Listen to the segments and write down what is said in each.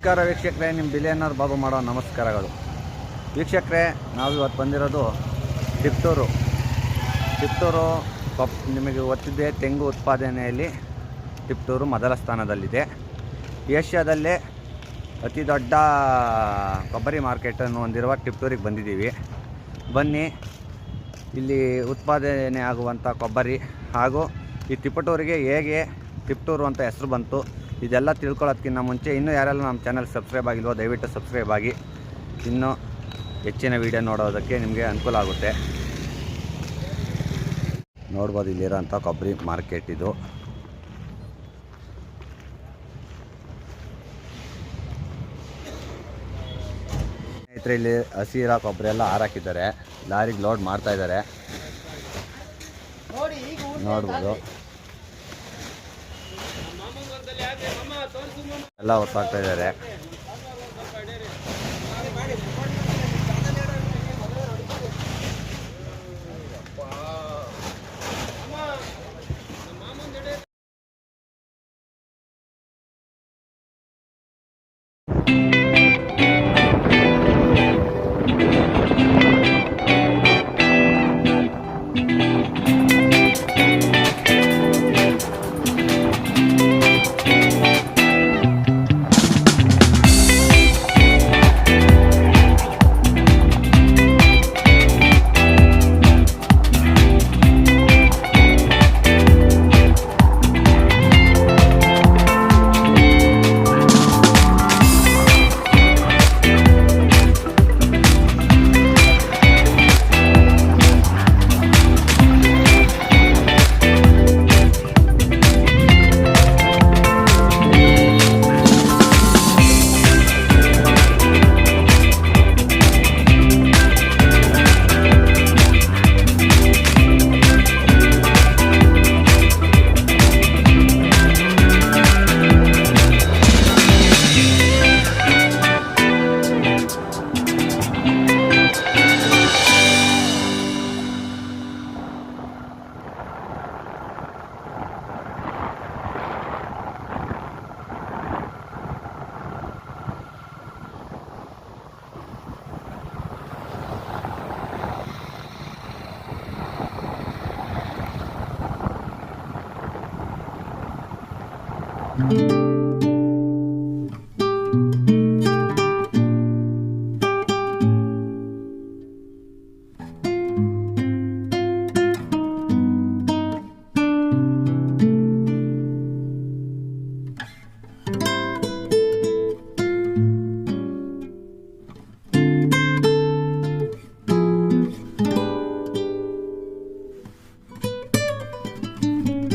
ನಮಸ್ಕಾರ ವೀಕ್ಷಕರೇ, ನಿಮ್ಮ ಬಿಲಿಯನರ್ ಬಾಬು ಮಾಡೋ ನಮಸ್ಕಾರಗಳು. ವೀಕ್ಷಕರೇ, ನಾವು ಇವತ್ತು ಬಂದಿರೋದು ತಿಪಟೂರು. ನಿಮಗೆ ಗೊತ್ತಿದೆ, ತೆಂಗು ಉತ್ಪಾದನೆಯಲ್ಲಿ ತಿಪಟೂರು ಮೊದಲ ಸ್ಥಾನದಲ್ಲಿದೆ. ಏಷ್ಯಾದಲ್ಲೇ ಅತಿ ದೊಡ್ಡ ಕೊಬ್ಬರಿ ಮಾರ್ಕೆಟನ್ನು ಹೊಂದಿರುವ ತಿಪಟೂರಿಗೆ ಬಂದಿದ್ದೀವಿ. ಬನ್ನಿ, ಇಲ್ಲಿ ಉತ್ಪಾದನೆ ಆಗುವಂಥ ಕೊಬ್ಬರಿ ಹಾಗೂ ಈ ತಿಪಟೂರಿಗೆ ಹೇಗೆ ತಿಪಟೂರು ಅಂತ ಹೆಸರು ಬಂತು, ಇದೆಲ್ಲ ತಿಳ್ಕೊಳ್ಳೋದಕ್ಕಿಂತ ಮುಂಚೆ ಇನ್ನೂ ಯಾರೆಲ್ಲ ನಮ್ಮ ಚಾನಲ್ ಸಬ್ಸ್ಕ್ರೈಬ್ ಆಗಿಲ್ವೋ ದಯವಿಟ್ಟು ಸಬ್ಸ್ಕ್ರೈಬ್ ಆಗಿ. ಇನ್ನೂ ಹೆಚ್ಚಿನ ವೀಡಿಯೋ ನೋಡೋದಕ್ಕೆ ನಿಮಗೆ ಅನುಕೂಲ ಆಗುತ್ತೆ. ನೋಡ್ಬೋದು, ಇಲ್ಲಿರೋಂಥ ಕೊಬ್ಬರಿ ಮಾರ್ಕೆಟ್ ಇದು. ಸ್ನೇಹಿತರೆ, ಇಲ್ಲಿ ಹಸಿರ ಕೊಬ್ಬರಿ ಎಲ್ಲ ಹಾರಾಕಿದ್ದಾರೆ, ಲಾರಿಗೆ ಲೋಡ್ ಮಾಡ್ತಾ ಇದ್ದಾರೆ. ನೋಡ್ಬೋದು, ಎಲ್ಲ ಹೊತ್ತಾಗ್ತಾ ಇದ್ದಾರೆ.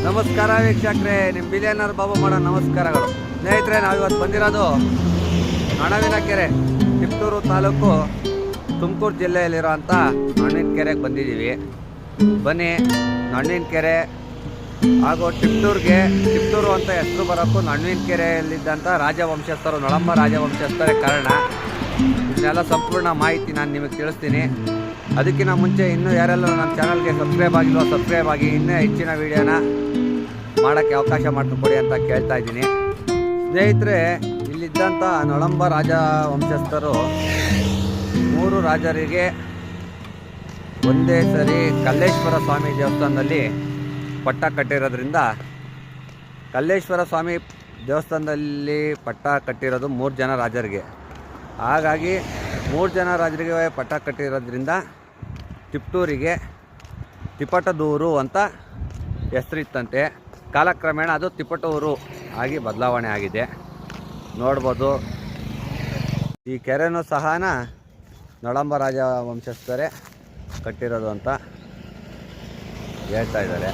ನಮಸ್ಕಾರ ವೀಕ್ಷಕರೇ, ನಿಮ್ಮ ಬಿಲಿಯನರ್ ಬಾಬು ಮಾಡೋ ನಮಸ್ಕಾರಗಳು. ಸ್ನೇಹಿತರೆ, ನಾವಿವತ್ತು ಬಂದಿರೋದು ನೊಣವಿನಕೆರೆ, ತಿಪಟೂರು ತಾಲೂಕು, ತುಮಕೂರು ಜಿಲ್ಲೆಯಲ್ಲಿರೋಂಥ ನೊಣವಿನಕೆರೆಗೆ ಬಂದಿದ್ದೀವಿ. ಬನ್ನಿ, ನೊಣವಿನಕೆರೆ ಹಾಗೂ ತಿಪಟೂರು ಅಂತ ಹೆಸರು ಬರೋಕ್ಕೂ ನೊಣವಿನಕೆರೆಯಲ್ಲಿದ್ದಂಥ ರಾಜವಂಶಸ್ಥರು, ನೊಳಂಬ ರಾಜವಂಶಸ್ಥರೇ ಕಾರಣ. ಇದನ್ನೆಲ್ಲ ಸಂಪೂರ್ಣ ಮಾಹಿತಿ ನಾನು ನಿಮಗೆ ತಿಳಿಸ್ತೀನಿ. ಅದಕ್ಕಿಂತ ಮುಂಚೆ ಇನ್ನೂ ಯಾರೆಲ್ಲ ನಮ್ಮ ಚಾನಲ್ಗೆ ಸಬ್ಸ್ಕ್ರೈಬ್ ಆಗಿಲ್ವೋ ಸಬ್ಸ್ಕ್ರೈಬ್ ಆಗಿ, ಇನ್ನೂ ಹೆಚ್ಚಿನ ವೀಡಿಯೋನ ಮಾಡೋಕ್ಕೆ ಅವಕಾಶ ಮಾಡಿಕೊಡಿ ಅಂತ ಕೇಳ್ತಾ ಇದ್ದೀನಿ. ಸ್ನೇಹಿತರೆ, ಇಲ್ಲಿದ್ದಂಥ ನೊಳಂಬ ರಾಜವಂಶಸ್ಥರು 3 ರಾಜರಿಗೆ ಒಂದೇ ಸರಿ ಕಲ್ಲೇಶ್ವರ ಸ್ವಾಮಿ ದೇವಸ್ಥಾನದಲ್ಲಿ ಪಟ್ಟ ಕಟ್ಟಿರೋದ್ರಿಂದ, ಕಲ್ಲೇಶ್ವರ ಸ್ವಾಮಿ ದೇವಸ್ಥಾನದಲ್ಲಿ ಪಟ್ಟ ಕಟ್ಟಿರೋದು 3 ಜನ ರಾಜರಿಗೆ. ಹಾಗಾಗಿ 3 ಜನ ರಾಜರಿಗೆ ಪಟ್ಟ ಕಟ್ಟಿರೋದ್ರಿಂದ ತಿಪಟೂರಿಗೆ ತಿಪಟದೂರು ಅಂತ ಹೆಸರಿತ್ತಂತೆ. ಕಾಲಕ್ರಮೇಣ ಅದು ತಿಪಟೂರು ಆಗಿ ಬದಲಾವಣೆ ಆಗಿದೆ. ನೋಡ್ಬೋದು, ಈ ಕೆರೆನೂ ಸಹ ನೊಳಂಬ ರಾಜ ವಂಶಸ್ಥರೇ ಕಟ್ಟಿರೋದು ಅಂತ ಹೇಳ್ತಾ ಇದ್ದಾರೆ.